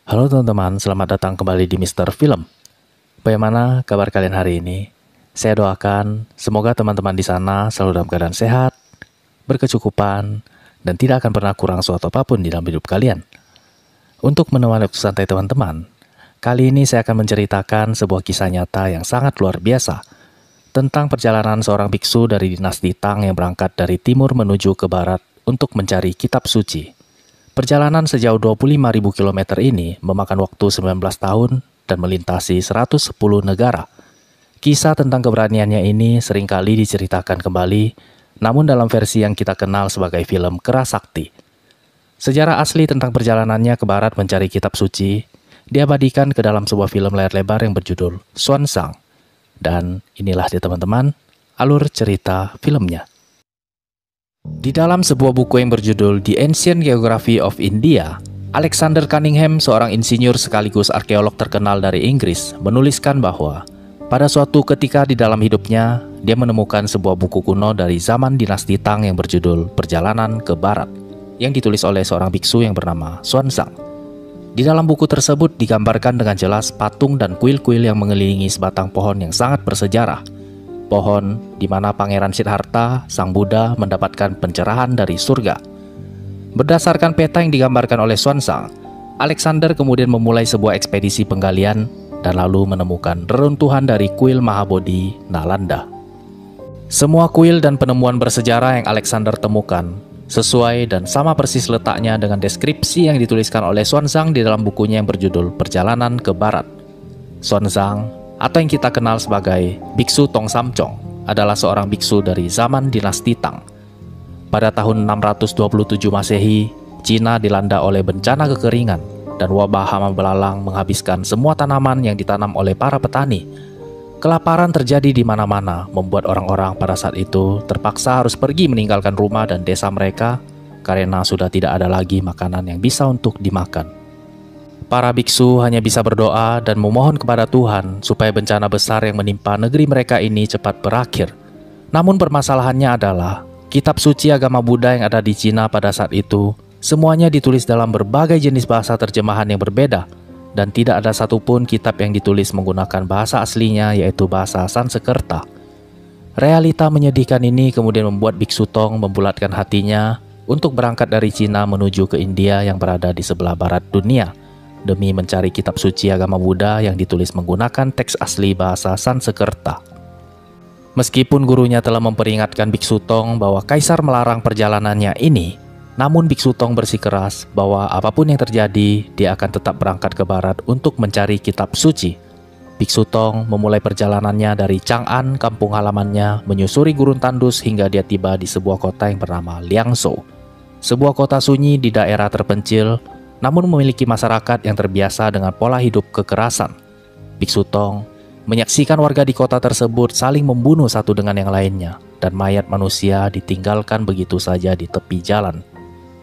Halo teman-teman, selamat datang kembali di Mister Film. Bagaimana kabar kalian hari ini? Saya doakan semoga teman-teman di sana selalu dalam keadaan sehat, berkecukupan, dan tidak akan pernah kurang suatu apapun di dalam hidup kalian. Untuk menemani waktu santai teman-teman, kali ini saya akan menceritakan sebuah kisah nyata yang sangat luar biasa tentang perjalanan seorang biksu dari dinasti Tang yang berangkat dari timur menuju ke barat untuk mencari kitab suci. Perjalanan sejauh 25.000 km ini memakan waktu 19 tahun dan melintasi 110 negara. Kisah tentang keberaniannya ini seringkali diceritakan kembali, namun dalam versi yang kita kenal sebagai film Kerasakti. Sejarah asli tentang perjalanannya ke barat mencari kitab suci diabadikan ke dalam sebuah film layar lebar yang berjudul Xuanzang. Dan inilah dia teman-teman, alur cerita filmnya. Di dalam sebuah buku yang berjudul The Ancient Geography of India, Alexander Cunningham, seorang insinyur sekaligus arkeolog terkenal dari Inggris, menuliskan bahwa pada suatu ketika di dalam hidupnya, dia menemukan sebuah buku kuno dari zaman dinasti Tang yang berjudul Perjalanan ke Barat, yang ditulis oleh seorang biksu yang bernama Xuanzang. Di dalam buku tersebut digambarkan dengan jelas patung dan kuil-kuil yang mengelilingi sebatang pohon yang sangat bersejarah. Pohon di mana Pangeran Siddhartha, Sang Buddha, mendapatkan pencerahan dari surga. Berdasarkan peta yang digambarkan oleh Xuanzang, Alexander kemudian memulai sebuah ekspedisi penggalian dan lalu menemukan reruntuhan dari kuil Mahabodhi, Nalanda. Semua kuil dan penemuan bersejarah yang Alexander temukan sesuai dan sama persis letaknya dengan deskripsi yang dituliskan oleh Xuanzang di dalam bukunya yang berjudul Perjalanan ke Barat. Xuanzang, atau yang kita kenal sebagai Biksu Tong Samcong, adalah seorang biksu dari zaman dinasti Tang. Pada tahun 627 Masehi, Cina dilanda oleh bencana kekeringan dan wabah hama belalang menghabiskan semua tanaman yang ditanam oleh para petani. Kelaparan terjadi di mana-mana, membuat orang-orang pada saat itu terpaksa harus pergi meninggalkan rumah dan desa mereka karena sudah tidak ada lagi makanan yang bisa untuk dimakan. Para biksu hanya bisa berdoa dan memohon kepada Tuhan supaya bencana besar yang menimpa negeri mereka ini cepat berakhir. Namun permasalahannya adalah kitab suci agama Buddha yang ada di Cina pada saat itu semuanya ditulis dalam berbagai jenis bahasa terjemahan yang berbeda, dan tidak ada satupun kitab yang ditulis menggunakan bahasa aslinya, yaitu bahasa Sanskerta. Realita menyedihkan ini kemudian membuat Biksu Tong membulatkan hatinya untuk berangkat dari Cina menuju ke India yang berada di sebelah barat dunia, demi mencari kitab suci agama Buddha yang ditulis menggunakan teks asli bahasa Sanskerta. Meskipun gurunya telah memperingatkan Biksu Tong bahwa kaisar melarang perjalanannya ini, namun Biksu Tong bersikeras bahwa apapun yang terjadi, dia akan tetap berangkat ke barat untuk mencari kitab suci. Biksu Tong memulai perjalanannya dari Chang'an, kampung halamannya, menyusuri gurun tandus hingga dia tiba di sebuah kota yang bernama Liangzhou. Sebuah kota sunyi di daerah terpencil, namun memiliki masyarakat yang terbiasa dengan pola hidup kekerasan. Biksu Tong menyaksikan warga di kota tersebut saling membunuh satu dengan yang lainnya, dan mayat manusia ditinggalkan begitu saja di tepi jalan.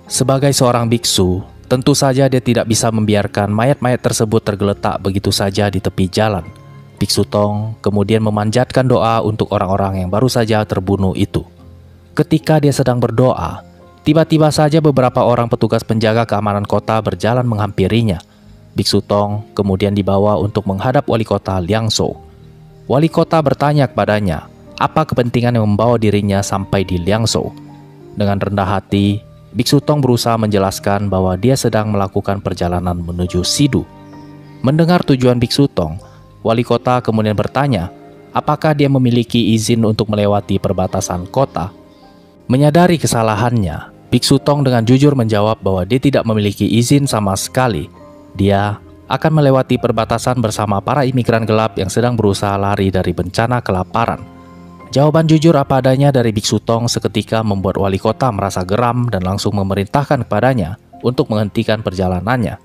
Sebagai seorang biksu, tentu saja dia tidak bisa membiarkan mayat-mayat tersebut tergeletak begitu saja di tepi jalan. Biksu Tong kemudian memanjatkan doa untuk orang-orang yang baru saja terbunuh itu. Ketika dia sedang berdoa, tiba-tiba saja beberapa orang petugas penjaga keamanan kota berjalan menghampirinya. Biksu Tong kemudian dibawa untuk menghadap wali kota Liangzhou. Wali kota bertanya kepadanya, apa kepentingan yang membawa dirinya sampai di Liangzhou. Dengan rendah hati, Biksu Tong berusaha menjelaskan bahwa dia sedang melakukan perjalanan menuju Sidu. Mendengar tujuan Biksu Tong, wali kota kemudian bertanya, apakah dia memiliki izin untuk melewati perbatasan kota. Menyadari kesalahannya, Biksu Tong dengan jujur menjawab bahwa dia tidak memiliki izin sama sekali. Dia akan melewati perbatasan bersama para imigran gelap yang sedang berusaha lari dari bencana kelaparan. Jawaban jujur apa adanya dari Biksu Tong seketika membuat wali kota merasa geram dan langsung memerintahkan kepadanya untuk menghentikan perjalanannya.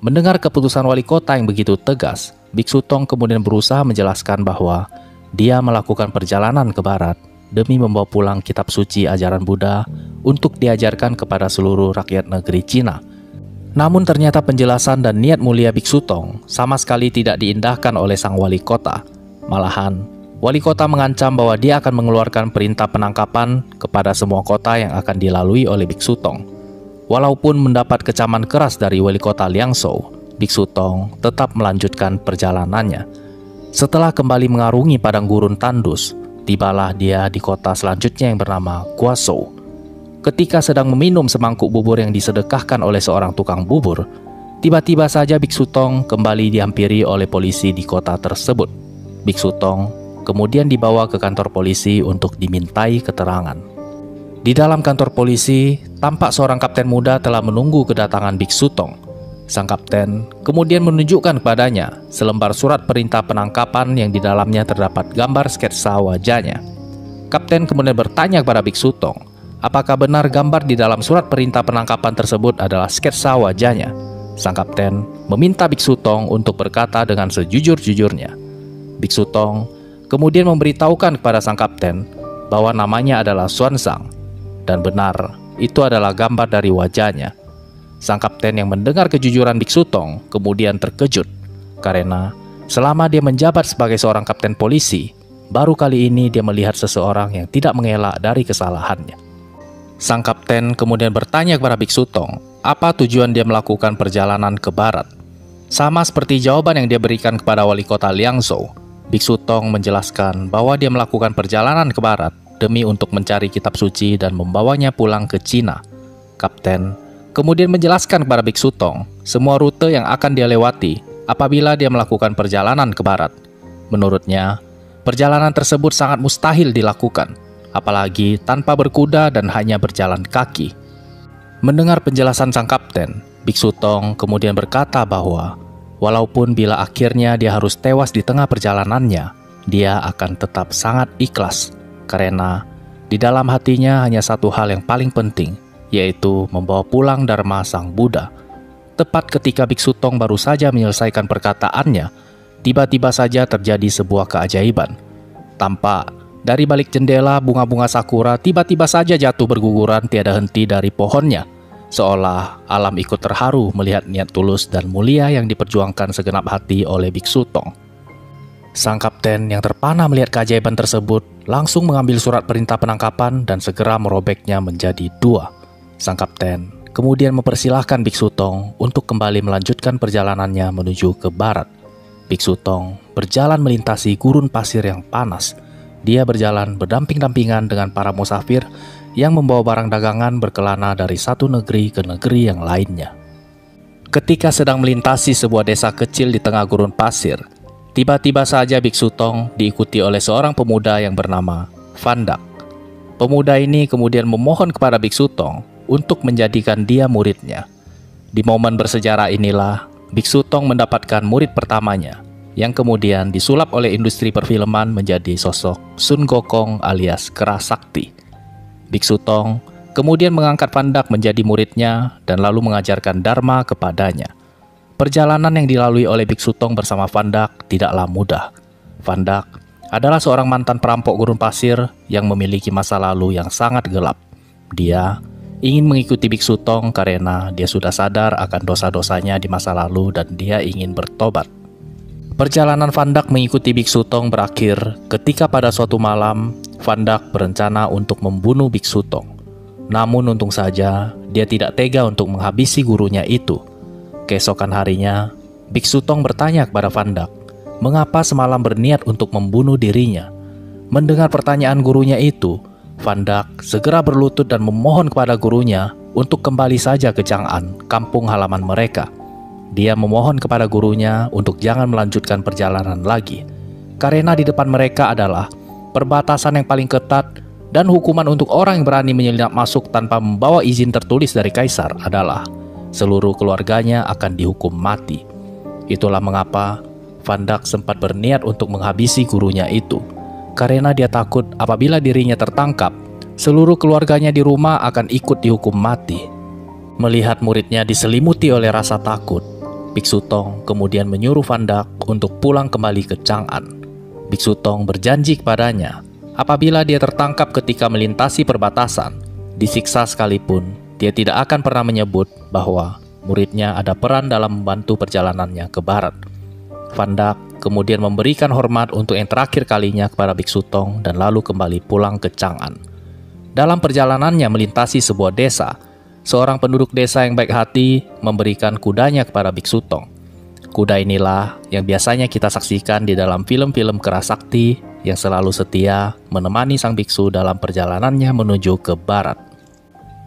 Mendengar keputusan wali kota yang begitu tegas, Biksu Tong kemudian berusaha menjelaskan bahwa dia melakukan perjalanan ke barat demi membawa pulang kitab suci ajaran Buddha untuk diajarkan kepada seluruh rakyat negeri Cina. Namun ternyata penjelasan dan niat mulia Biksu Tong sama sekali tidak diindahkan oleh sang wali kota. Malahan, wali kota mengancam bahwa dia akan mengeluarkan perintah penangkapan kepada semua kota yang akan dilalui oleh Biksu Tong. Walaupun mendapat kecaman keras dari wali kota Liangzhou, Biksu Tong tetap melanjutkan perjalanannya. Setelah kembali mengarungi padang gurun tandus, tibalah dia di kota selanjutnya yang bernama Guazhou. Ketika sedang meminum semangkuk bubur yang disedekahkan oleh seorang tukang bubur, tiba-tiba saja Biksu Tong kembali dihampiri oleh polisi di kota tersebut. Biksu Tong kemudian dibawa ke kantor polisi untuk dimintai keterangan. Di dalam kantor polisi, tampak seorang kapten muda telah menunggu kedatangan Biksu Tong. Sang kapten kemudian menunjukkan kepadanya selembar surat perintah penangkapan yang di dalamnya terdapat gambar sketsa wajahnya. Kapten kemudian bertanya kepada Biksu Tong, apakah benar gambar di dalam surat perintah penangkapan tersebut adalah sketsa wajahnya. Sang kapten meminta Biksu Tong untuk berkata dengan sejujur-jujurnya. Biksu Tong kemudian memberitahukan kepada sang kapten bahwa namanya adalah Xuanzang, dan benar itu adalah gambar dari wajahnya. Sang kapten yang mendengar kejujuran Biksu Tong kemudian terkejut, karena selama dia menjabat sebagai seorang kapten polisi, baru kali ini dia melihat seseorang yang tidak mengelak dari kesalahannya. Sang kapten kemudian bertanya kepada Biksu Tong, apa tujuan dia melakukan perjalanan ke barat. Sama seperti jawaban yang dia berikan kepada wali kota Liangzhou, Biksu Tong menjelaskan bahwa dia melakukan perjalanan ke barat demi untuk mencari kitab suci dan membawanya pulang ke Cina. Kapten kemudian menjelaskan kepada Biksu Tong semua rute yang akan dia lewati apabila dia melakukan perjalanan ke barat. Menurutnya, perjalanan tersebut sangat mustahil dilakukan, apalagi tanpa berkuda dan hanya berjalan kaki. Mendengar penjelasan sang kapten, Biksu Tong kemudian berkata bahwa walaupun bila akhirnya dia harus tewas di tengah perjalanannya, dia akan tetap sangat ikhlas, karena di dalam hatinya hanya satu hal yang paling penting, yaitu membawa pulang Dharma Sang Buddha. Tepat ketika Biksu Tong baru saja menyelesaikan perkataannya, tiba-tiba saja terjadi sebuah keajaiban. Tampak dari balik jendela bunga-bunga sakura tiba-tiba saja jatuh berguguran tiada henti dari pohonnya, seolah alam ikut terharu melihat niat tulus dan mulia yang diperjuangkan segenap hati oleh Biksu Tong. Sang kapten yang terpana melihat keajaiban tersebut langsung mengambil surat perintah penangkapan dan segera merobeknya menjadi dua. Sang kapten kemudian mempersilahkan Biksu Tong untuk kembali melanjutkan perjalanannya menuju ke barat. Biksu Tong berjalan melintasi gurun pasir yang panas. Dia berjalan berdamping-dampingan dengan para musafir yang membawa barang dagangan berkelana dari satu negeri ke negeri yang lainnya. Ketika sedang melintasi sebuah desa kecil di tengah gurun pasir, tiba-tiba saja Biksu Tong diikuti oleh seorang pemuda yang bernama Fandak. Pemuda ini kemudian memohon kepada Biksu Tong untuk menjadikan dia muridnya. Di momen bersejarah inilah Biksu Tong mendapatkan murid pertamanya, yang kemudian disulap oleh industri perfilman menjadi sosok Sun Gokong alias Kera Sakti. Biksu Tong kemudian mengangkat Fandak menjadi muridnya dan lalu mengajarkan Dharma kepadanya. Perjalanan yang dilalui oleh Biksu Tong bersama Fandak tidaklah mudah. Fandak adalah seorang mantan perampok gurun pasir yang memiliki masa lalu yang sangat gelap. Dia ingin mengikuti Biksu Tong karena dia sudah sadar akan dosa-dosanya di masa lalu dan dia ingin bertobat. Perjalanan Fandak mengikuti Biksu Tong berakhir ketika pada suatu malam Fandak berencana untuk membunuh Biksu Tong. Namun untung saja dia tidak tega untuk menghabisi gurunya itu. Keesokan harinya, Biksu Tong bertanya kepada Fandak, mengapa semalam berniat untuk membunuh dirinya. Mendengar pertanyaan gurunya itu, Fandak segera berlutut dan memohon kepada gurunya untuk kembali saja ke Chang'an, kampung halaman mereka. Dia memohon kepada gurunya untuk jangan melanjutkan perjalanan lagi, karena di depan mereka adalah perbatasan yang paling ketat dan hukuman untuk orang yang berani menyelinap masuk tanpa membawa izin tertulis dari kaisar adalah seluruh keluarganya akan dihukum mati. Itulah mengapa Fandak sempat berniat untuk menghabisi gurunya itu, karena dia takut apabila dirinya tertangkap, seluruh keluarganya di rumah akan ikut dihukum mati. Melihat muridnya diselimuti oleh rasa takut, Biksu Tong kemudian menyuruh Fandak untuk pulang kembali ke Chang'an. Biksu Tong berjanji kepadanya, apabila dia tertangkap ketika melintasi perbatasan, disiksa sekalipun, dia tidak akan pernah menyebut bahwa muridnya ada peran dalam membantu perjalanannya ke barat. Fandak kemudian memberikan hormat untuk yang terakhir kalinya kepada Biksu Tong dan lalu kembali pulang ke Chang'an. Dalam perjalanannya melintasi sebuah desa, seorang penduduk desa yang baik hati memberikan kudanya kepada Biksu Tong. Kuda inilah yang biasanya kita saksikan di dalam film-film kerasakti yang selalu setia menemani sang biksu dalam perjalanannya menuju ke barat.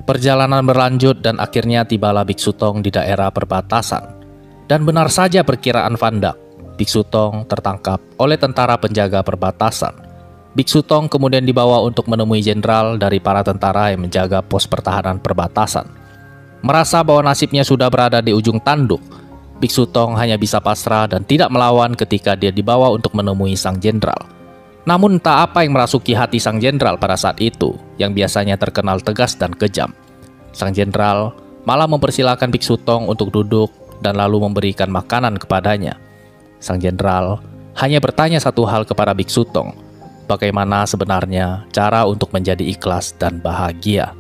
Perjalanan berlanjut dan akhirnya tibalah Biksu Tong di daerah perbatasan. Dan benar saja perkiraan Van Dak, Biksu Tong tertangkap oleh tentara penjaga perbatasan. Biksu Tong kemudian dibawa untuk menemui jenderal dari para tentara yang menjaga pos pertahanan perbatasan. Merasa bahwa nasibnya sudah berada di ujung tanduk, Biksu Tong hanya bisa pasrah dan tidak melawan ketika dia dibawa untuk menemui sang jenderal. Namun entah apa yang merasuki hati sang jenderal pada saat itu, yang biasanya terkenal tegas dan kejam. Sang jenderal malah mempersilahkan Biksu Tong untuk duduk dan lalu memberikan makanan kepadanya. Sang jenderal hanya bertanya satu hal kepada Biksu Tong, bagaimana sebenarnya cara untuk menjadi ikhlas dan bahagia.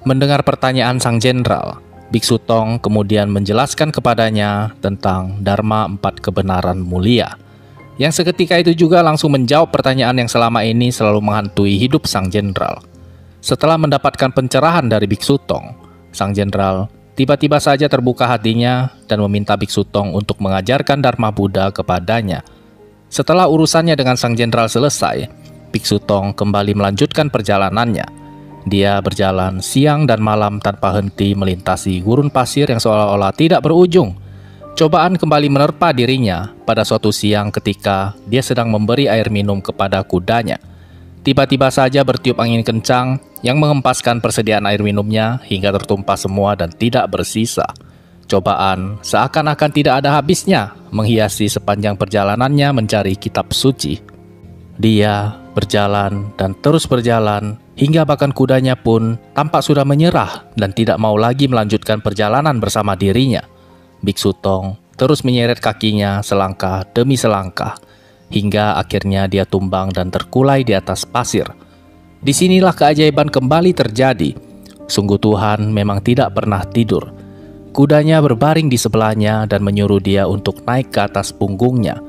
Mendengar pertanyaan sang jenderal, Biksu Tong kemudian menjelaskan kepadanya tentang Dharma 4 kebenaran mulia, yang seketika itu juga langsung menjawab pertanyaan yang selama ini selalu menghantui hidup sang jenderal. Setelah mendapatkan pencerahan dari Biksu Tong, sang jenderal tiba-tiba saja terbuka hatinya dan meminta Biksu Tong untuk mengajarkan Dharma Buddha kepadanya. Setelah urusannya dengan sang jenderal selesai, Biksu Tong kembali melanjutkan perjalanannya. Dia berjalan siang dan malam tanpa henti melintasi gurun pasir yang seolah-olah tidak berujung. Cobaan kembali menerpa dirinya pada suatu siang ketika dia sedang memberi air minum kepada kudanya. Tiba-tiba saja bertiup angin kencang yang mengempaskan persediaan air minumnya hingga tertumpah semua dan tidak bersisa. Cobaan seakan-akan tidak ada habisnya menghiasi sepanjang perjalanannya mencari kitab suci. Dia berjalan dan terus berjalan hingga bahkan kudanya pun tampak sudah menyerah dan tidak mau lagi melanjutkan perjalanan bersama dirinya. Biksu Tong terus menyeret kakinya selangkah demi selangkah, hingga akhirnya dia tumbang dan terkulai di atas pasir. Disinilah keajaiban kembali terjadi. Sungguh Tuhan memang tidak pernah tidur. Kudanya berbaring di sebelahnya dan menyuruh dia untuk naik ke atas punggungnya.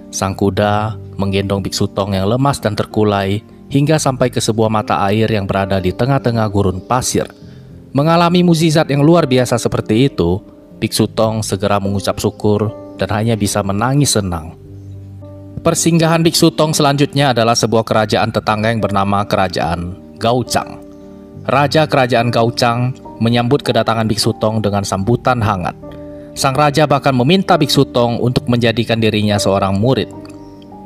Sang kuda menggendong Biksu Tong yang lemas dan terkulai hingga sampai ke sebuah mata air yang berada di tengah-tengah gurun pasir. Mengalami mukjizat yang luar biasa seperti itu, Biksu Tong segera mengucap syukur dan hanya bisa menangis senang. Persinggahan Biksu Tong selanjutnya adalah sebuah kerajaan tetangga yang bernama Kerajaan Gaochang. Raja Kerajaan Gaochang menyambut kedatangan Biksu Tong dengan sambutan hangat. Sang raja bahkan meminta Biksu Tong untuk menjadikan dirinya seorang murid.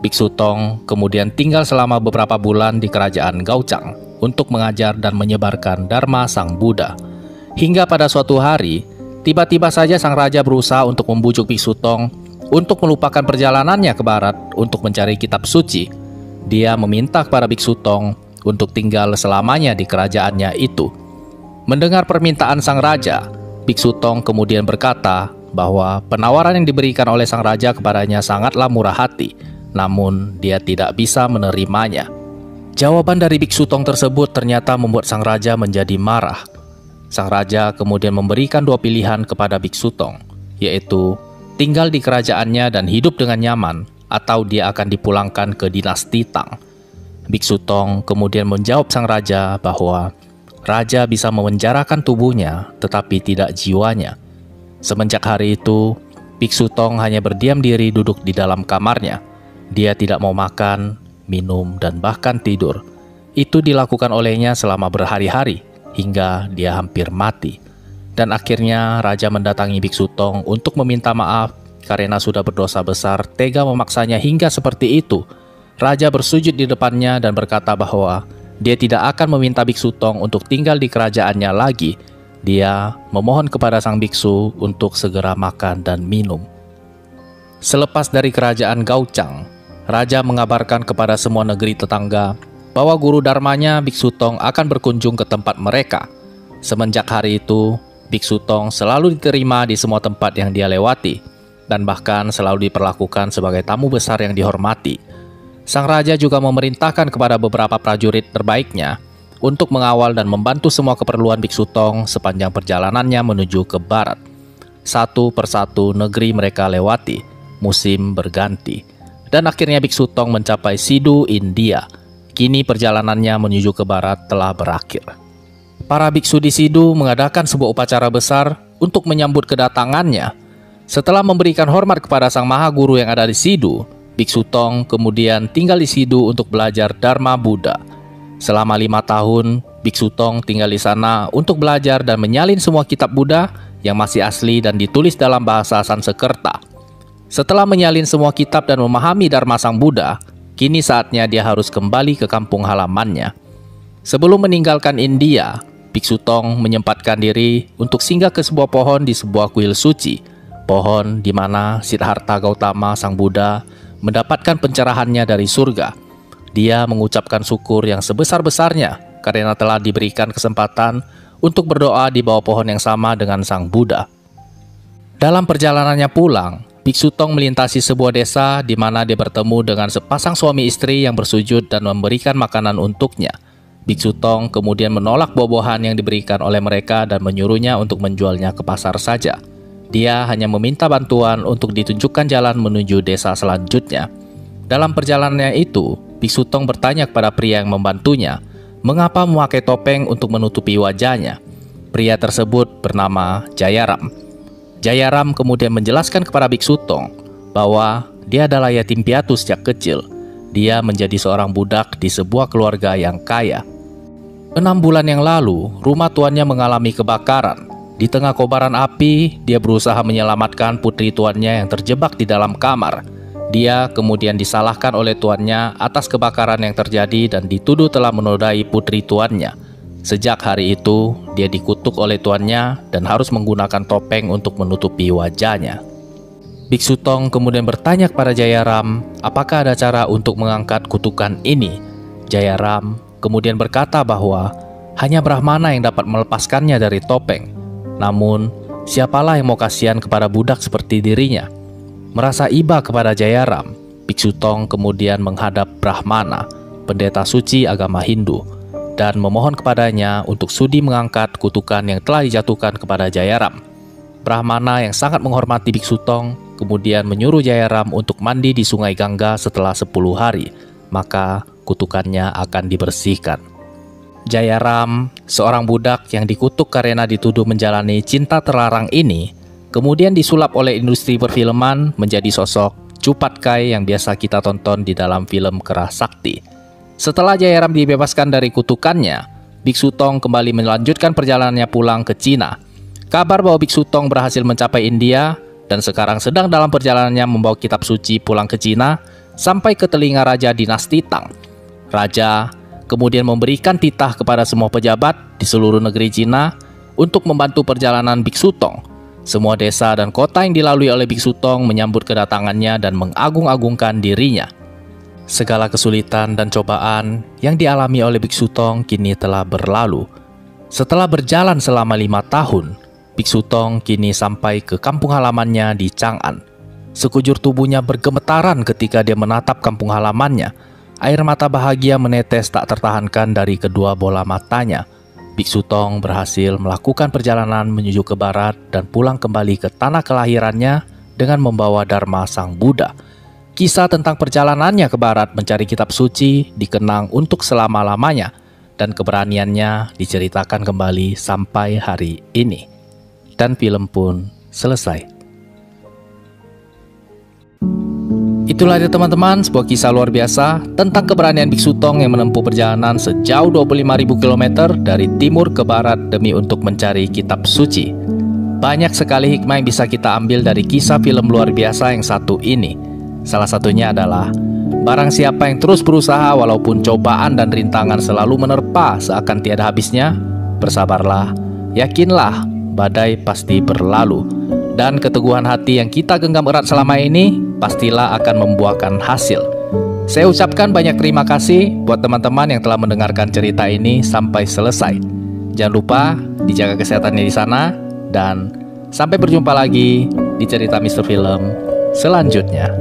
Biksu Tong kemudian tinggal selama beberapa bulan di Kerajaan Gaochang untuk mengajar dan menyebarkan Dharma Sang Buddha. Hingga pada suatu hari, tiba-tiba saja sang raja berusaha untuk membujuk Biksu Tong untuk melupakan perjalanannya ke barat untuk mencari kitab suci. Dia meminta kepada Biksu Tong untuk tinggal selamanya di kerajaannya itu. Mendengar permintaan sang raja, Biksu Tong kemudian berkata bahwa penawaran yang diberikan oleh sang raja kepadanya sangatlah murah hati, namun dia tidak bisa menerimanya. Jawaban dari Biksu Tong tersebut ternyata membuat sang raja menjadi marah. Sang raja kemudian memberikan dua pilihan kepada Biksu Tong, yaitu tinggal di kerajaannya dan hidup dengan nyaman, atau dia akan dipulangkan ke dinasti Tang. Biksu Tong kemudian menjawab sang raja bahwa raja bisa memenjarakan tubuhnya tetapi tidak jiwanya. Semenjak hari itu, Biksu Tong hanya berdiam diri duduk di dalam kamarnya. Dia tidak mau makan, minum, dan bahkan tidur. Itu dilakukan olehnya selama berhari-hari, hingga dia hampir mati. Dan akhirnya raja mendatangi Biksu Tong untuk meminta maaf karena sudah berdosa besar tega memaksanya hingga seperti itu. Raja bersujud di depannya dan berkata bahwa dia tidak akan meminta Biksu Tong untuk tinggal di kerajaannya lagi. Dia memohon kepada sang biksu untuk segera makan dan minum. Selepas dari kerajaan Gaochang, raja mengabarkan kepada semua negeri tetangga bahwa guru dharmanya Biksu Tong akan berkunjung ke tempat mereka. Semenjak hari itu, Biksu Tong selalu diterima di semua tempat yang dia lewati, dan bahkan selalu diperlakukan sebagai tamu besar yang dihormati. Sang raja juga memerintahkan kepada beberapa prajurit terbaiknya untuk mengawal dan membantu semua keperluan Biksu Tong sepanjang perjalanannya menuju ke barat. Satu persatu negeri mereka lewati, musim berganti, dan akhirnya Biksu Tong mencapai Sidu, India. Kini perjalanannya menuju ke barat telah berakhir. Para biksu di Sidu mengadakan sebuah upacara besar untuk menyambut kedatangannya. Setelah memberikan hormat kepada sang maha guru yang ada di Sidu, Biksu Tong kemudian tinggal di Sidu untuk belajar Dharma Buddha. Selama 5 tahun, Biksu Tong tinggal di sana untuk belajar dan menyalin semua kitab Buddha yang masih asli dan ditulis dalam bahasa Sanskerta. Setelah menyalin semua kitab dan memahami Dharma Sang Buddha, kini saatnya dia harus kembali ke kampung halamannya. Sebelum meninggalkan India, Biksu Tong menyempatkan diri untuk singgah ke sebuah pohon di sebuah kuil suci, pohon di mana Siddhartha Gautama Sang Buddha mendapatkan pencerahannya dari surga. Dia mengucapkan syukur yang sebesar-besarnya karena telah diberikan kesempatan untuk berdoa di bawah pohon yang sama dengan Sang Buddha. Dalam perjalanannya pulang, Biksu Tong melintasi sebuah desa di mana dia bertemu dengan sepasang suami istri yang bersujud dan memberikan makanan untuknya. Biksu Tong kemudian menolak buah-buahan yang diberikan oleh mereka dan menyuruhnya untuk menjualnya ke pasar saja. Dia hanya meminta bantuan untuk ditunjukkan jalan menuju desa selanjutnya. Dalam perjalanannya itu, Biksu Tong bertanya kepada pria yang membantunya, mengapa memakai topeng untuk menutupi wajahnya. Pria tersebut bernama Jayaram. Jayaram kemudian menjelaskan kepada Biksu Tong bahwa dia adalah yatim piatu sejak kecil. Dia menjadi seorang budak di sebuah keluarga yang kaya. 6 bulan yang lalu, rumah tuannya mengalami kebakaran. Di tengah kobaran api, dia berusaha menyelamatkan putri tuannya yang terjebak di dalam kamar. Dia kemudian disalahkan oleh tuannya atas kebakaran yang terjadi dan dituduh telah menodai putri tuannya. Sejak hari itu, dia dikutuk oleh tuannya dan harus menggunakan topeng untuk menutupi wajahnya. Biksu Tong kemudian bertanya kepada Jayaram, apakah ada cara untuk mengangkat kutukan ini? Jayaram kemudian berkata bahwa hanya Brahmana yang dapat melepaskannya dari topeng. Namun, siapalah yang mau kasihan kepada budak seperti dirinya? Merasa iba kepada Jayaram, Biksu Tong kemudian menghadap Brahmana, pendeta suci agama Hindu, dan memohon kepadanya untuk sudi mengangkat kutukan yang telah dijatuhkan kepada Jayaram. Brahmana yang sangat menghormati Biksu Tong kemudian menyuruh Jayaram untuk mandi di sungai Gangga setelah 10 hari, maka kutukannya akan dibersihkan. Jayaram, seorang budak yang dikutuk karena dituduh menjalani cinta terlarang ini, kemudian disulap oleh industri perfilman menjadi sosok Chupatkai yang biasa kita tonton di dalam film Kera Sakti. Setelah Jayaram dibebaskan dari kutukannya, Biksu Tong kembali melanjutkan perjalanannya pulang ke Cina. Kabar bahwa Biksu Tong berhasil mencapai India dan sekarang sedang dalam perjalanannya membawa kitab suci pulang ke Cina sampai ke telinga Raja Dinasti Tang. Raja kemudian memberikan titah kepada semua pejabat di seluruh negeri Cina untuk membantu perjalanan Biksu Tong. Semua desa dan kota yang dilalui oleh Biksu Tong menyambut kedatangannya dan mengagung-agungkan dirinya. Segala kesulitan dan cobaan yang dialami oleh Biksu Tong kini telah berlalu. Setelah berjalan selama 5 tahun, Biksu Tong kini sampai ke kampung halamannya di Chang'an. Sekujur tubuhnya bergemetaran ketika dia menatap kampung halamannya. Air mata bahagia menetes tak tertahankan dari kedua bola matanya. Biksu Tong berhasil melakukan perjalanan menuju ke barat dan pulang kembali ke tanah kelahirannya dengan membawa Dharma Sang Buddha. Kisah tentang perjalanannya ke barat mencari kitab suci dikenang untuk selama-lamanya dan keberaniannya diceritakan kembali sampai hari ini. Dan film pun selesai. Itulah dia teman-teman, sebuah kisah luar biasa tentang keberanian Biksu Tong yang menempuh perjalanan sejauh 25.000 km dari timur ke barat demi untuk mencari kitab suci. Banyak sekali hikmah yang bisa kita ambil dari kisah film luar biasa yang satu ini. Salah satunya adalah, barang siapa yang terus berusaha walaupun cobaan dan rintangan selalu menerpa seakan tiada habisnya, bersabarlah, yakinlah, badai pasti berlalu. Dan keteguhan hati yang kita genggam erat selama ini pastilah akan membuahkan hasil. Saya ucapkan banyak terima kasih buat teman-teman yang telah mendengarkan cerita ini sampai selesai. Jangan lupa dijaga kesehatannya di sana, dan sampai berjumpa lagi di cerita Mr. Film selanjutnya.